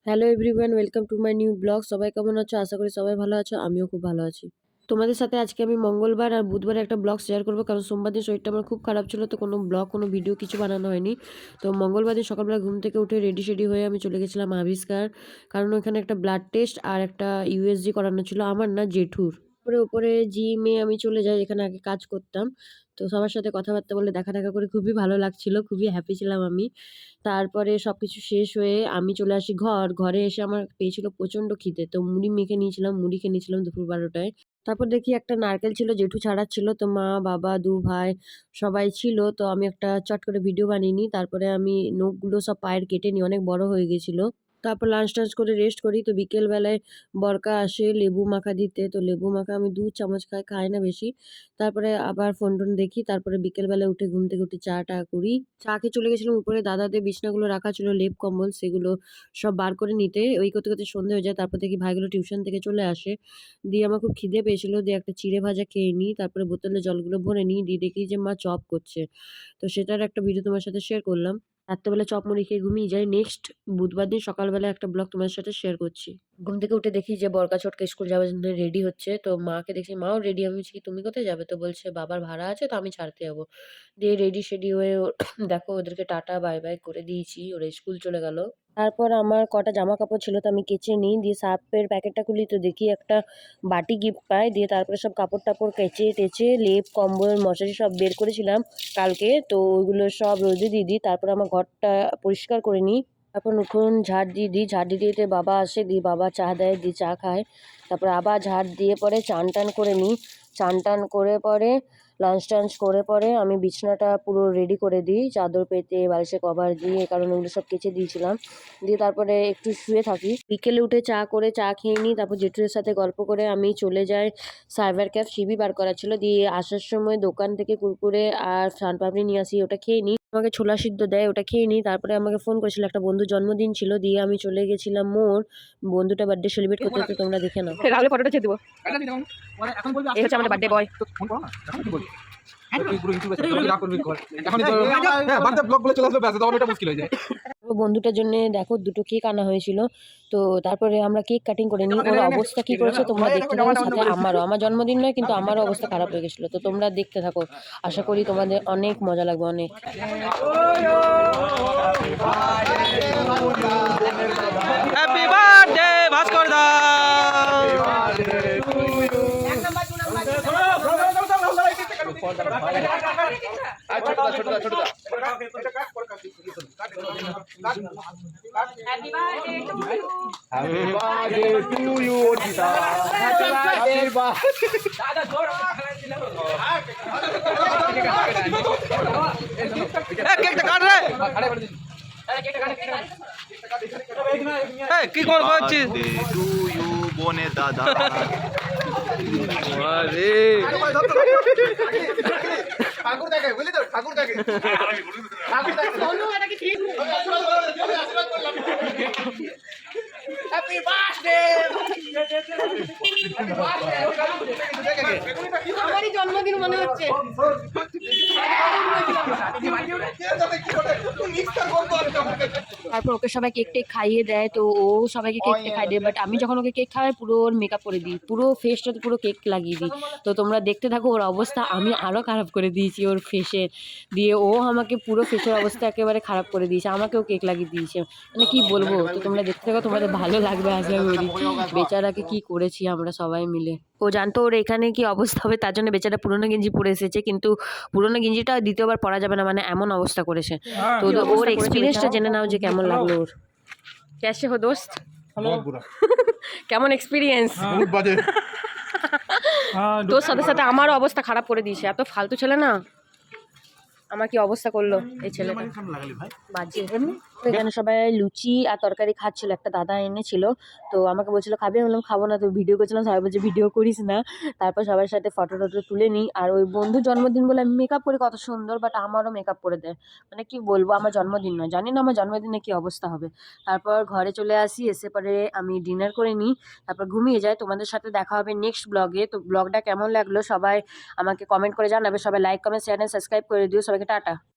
Hello everyone, welcome to my new blog. সবাই কেমন আছো? আশা করি সবাই ভালো আছো। আমিও খুব ভালো আছি। তোমাদের সাথে আজকে আমি মঙ্গলবার আর বুধবারে একটা ব্লগ শেয়ার করবো, কারণ সোমবার দিন শরীরটা আমার খুব খারাপ ছিল, তো কোনো ব্লগ কোনো ভিডিও কিছু বানানো হয়নি। তো মঙ্গলবার দিন সকালবেলা ঘুম থেকে উঠে রেডি শেডি হয়ে আমি চলে গেছিলাম আবিষ্কার, কারণ ওখানে একটা ব্লাড টেস্ট আর একটা ইউএসজি করানো ছিল, আমার না জেঠুর। উপরে উপরে জিমে আমি চলে যাই, এখানে আগে কাজ করতাম। তো সবার সাথে কথাবার্তা বলে দেখা দেখা করে খুবই ভালো লাগছিল, খুবই হ্যাপি ছিলাম আমি। তারপরে সবকিছু শেষ হয়ে আমি চলে আসি ঘরে এসে আমার পেয়েছিল প্রচণ্ড খিদে। তো মুড়ি মেখে নিয়েছিলাম, মুড়ি খেয়ে নিয়েছিলাম দুপুর ১২টায়। তারপর দেখি একটা নারকেল ছিল, জেঠু ছাড়াচ্ছিল, তো মা, বাবা, ২ ভাই সবাই ছিল। তো আমি একটা চট করে ভিডিও বানিয়ে নিই। তারপরে আমি নখগুলো সব পায়ের কেটে নিই, অনেক বড় হয়ে গেছিল। তারপর লাঞ্চ টাঞ্চ করে রেস্ট করি। তো বিকেল বেলায় বরকা আসে লেবু মাখা দিতে। তো লেবু মাখা আমি ২ চামচ খাই না বেশি। তারপরে আবার ফোন-টোন দেখি। তারপরে বিকেলবেলা উঠে ঘুম থেকে উঠে চা-টা করি। চা খেয়ে চলে গেছিলাম উপরে, দাদাদের বিছানাগুলো রাখা ছিল, লেপ কম্বল সেগুলো সব বার করে নিতে। ওই করতে করতে সন্ধ্যে হয়ে যায়। তারপর দেখি ভাইগুলো টিউশন থেকে চলে আসে। দিয়ে আমার খুব খিদে পেয়েছিল, দিয়ে একটা চিড়ে ভাজা খেয়ে নিই। তারপরে বোতলে জলগুলো ভরে নিই। দিয়ে দেখি যে মা চপ করছে। তো সেটার একটা ভিডিও তোমার সাথে শেয়ার করলাম। রাত্রেবেলা চপ মুড়ি খেয়ে ঘুমিয়ে যাই। নেক্সট বুধবার দিন সকালবেলা একটা ব্লগ তোমাদের সাথে শেয়ার করছি। ঘুম থেকে উঠে দেখি যে বরকা ছোটকা স্কুল যাওয়ার জন্য রেডি হচ্ছে। তো মাকে দেখছি, মাও রেডি। আমি বলছি কি, তুমি কোথায় যাবে? তো বলছে বাবার ভাড়া আছে, তো আমি ছাড়তে যাবো। দিয়ে রেডি সেডি হয়ে দেখো ওদেরকে টাটা বাই বাই করে দিয়েছি, ওরা স্কুল চলে গেল। তারপর আমার কটা জামা কাপড় ছিল, তো আমি কেচে নিই। দিয়ে সার্ফের প্যাকেটটা খুলি, তো দেখি একটা বাটি গিফট পাই। দিয়ে তারপরে সব কাপড় টাপড় কেচে টেচে লেপ কম্বল মশারি সব বের করেছিলাম কালকে, তো ওইগুলো সব রোদে দিয়ে দিই। তারপর আমার ঘরটা পরিষ্কার করে নিই। তারপর উঠোন ঝাড় দিয়ে দিই। ঝাড় দিতে দিতে বাবা আসে, দিয়ে বাবা চা দেয়, দিয়ে চা খায়। তারপর আবার ঝাড় দিয়ে পরে চান টান করে নিই। চান টান করে পরে লাঞ্চ টাঞ্চ করে পরে আমি বিছানাটা পুরো রেডি করে দিই, চাদর পেতে বালিশের কভার দিয়ে, কারণ ওগুলো সব কেচে দিয়েছিলাম। দিয়ে তারপরে একটু শুয়ে থাকি। বিকেলে উঠে চা করে চা খেয়ে নিই। তারপর জেঠুদের সাথে গল্প করে আমি চলে যাই সাইবার ক্যাফ, সিবি বার করা ছিল। দিয়ে আসার সময় দোকান থেকে কুরকুরে আর সানপাপড়ি নিয়ে আসি, ওটা খেয়ে নিই। আমাকে ছোলা সিদ্ধ দেয়, ওটা খেয়ে নিই। তারপরে আমাকে ফোন করেছিল, একটা বন্ধুর জন্মদিন ছিল। দিয়ে আমি চলে গেছিলাম মোর বন্ধুটা বার্থডে সেলিব্রেট করতে, তো তোমরা দেখে নাও। রাহুলের ফটোটা ছেড়ে দেবো। এই হচ্ছে আমাদের বার্থডে বয়। বন্ধুটার জন্য দেখো দুটো কেক আনা হয়েছিল। তো তারপরে আমরা কেক কাটিং করে নিই। ওর অবস্থা কি করেছে তোমরা দেখতে থাকো। সাথে আমারও জন্মদিন নয়, কিন্তু আমারও অবস্থা খারাপ হয়ে গেছিলো। তো তোমরা দেখতে থাকো, আশা করি তোমাদের অনেক মজা লাগবে। অনেক হ্যাপি বার্থডে ভাস্কর দা। Happy birthday to you. Happy birthday to you, Tita. Happy কেকটা কাট রে। কি করছিস? to you, বনে দাদা। আরে ঠাকুর দেখে বুঝলি তো, ঠাকুর দেখে। Happy birthday. আমারই জন্মদিন মনে হচ্ছে। তারপর ওকে সবাই কেক টেক খাইয়ে দেয়। তো ও সবাইকে কেক টেক খাইয়ে দেয়, বাট আমি যখন ওকে কেক খাওয়াই পুরো ওর মেকআপ করে দিই, পুরো ফেসটাতে পুরো কেক লাগিয়ে দিই। তো তোমরা দেখতে থাকো ওর অবস্থা। আমি আরও খারাপ করে দিয়েছি ওর ফেসে। দিয়ে ও আমাকে পুরো ফেসের অবস্থা একেবারে খারাপ করে দিয়েছে, আমাকেও কেক লাগিয়ে দিয়েছে। মানে কি বলবো। তো তোমরা দেখতে থাকো, তোমাদের ভালো লাগবে আশা করি। বেচারাকে কি করেছি আমরা সবাই মিলে। ও জানতো ওর এখানে কি অবস্থা হবে, তার জন্য বেচারা পুরোনো গেঞ্জি পরে এসেছে, কিন্তু পুরোনো গেঞ্জিটা দ্বিতীয়বার পরা যাবে না, মানে এমন অবস্থা করেছে। তো ওর এক্সপিরিয়েন্সটা জেনে নাও যে কেমন লাগলো ওর। कैसे हो दोस्त? बहुत बुरा। কেমন এক্সপিরিয়েন্স? बहुत बाजे। তোর সাথে সাথে আমারও অবস্থা খারাপ করে দিয়েছে, এত ফালতু ছেলে না। আমার কি অবস্থা করলো এই ছেলেটা, বাজে। তো এখানে সবাই লুচি আর তরকারি খাচ্ছিল, একটা দাদা এনেছিল। তো আমাকে বলছিল খাবি, আমি বললাম খাবো না। তো ভিডিও করছিলাম, সবাই বলছে ভিডিও করিস না। তারপর সবার সাথে ফটো টটো তুলে নিই। আর ওই বন্ধুর জন্মদিন বলে আমি মেকআপ করি কত সুন্দর, বাট আমারও মেকআপ করে দেয়। মানে কি বলবো, আমার জন্মদিন নয়, জানি না আমার জন্মদিনে কি অবস্থা হবে। তারপর ঘরে চলে আসি, এসে পরে আমি ডিনার করে নিই, তারপর ঘুমিয়ে যাই। তোমাদের সাথে দেখা হবে নেক্সট ব্লগে। তো ব্লগটা কেমন লাগলো সবাই আমাকে কমেন্ট করে জানাবে। সবাই like comment share and subscribe করে দিও। সবাইকে টাটা।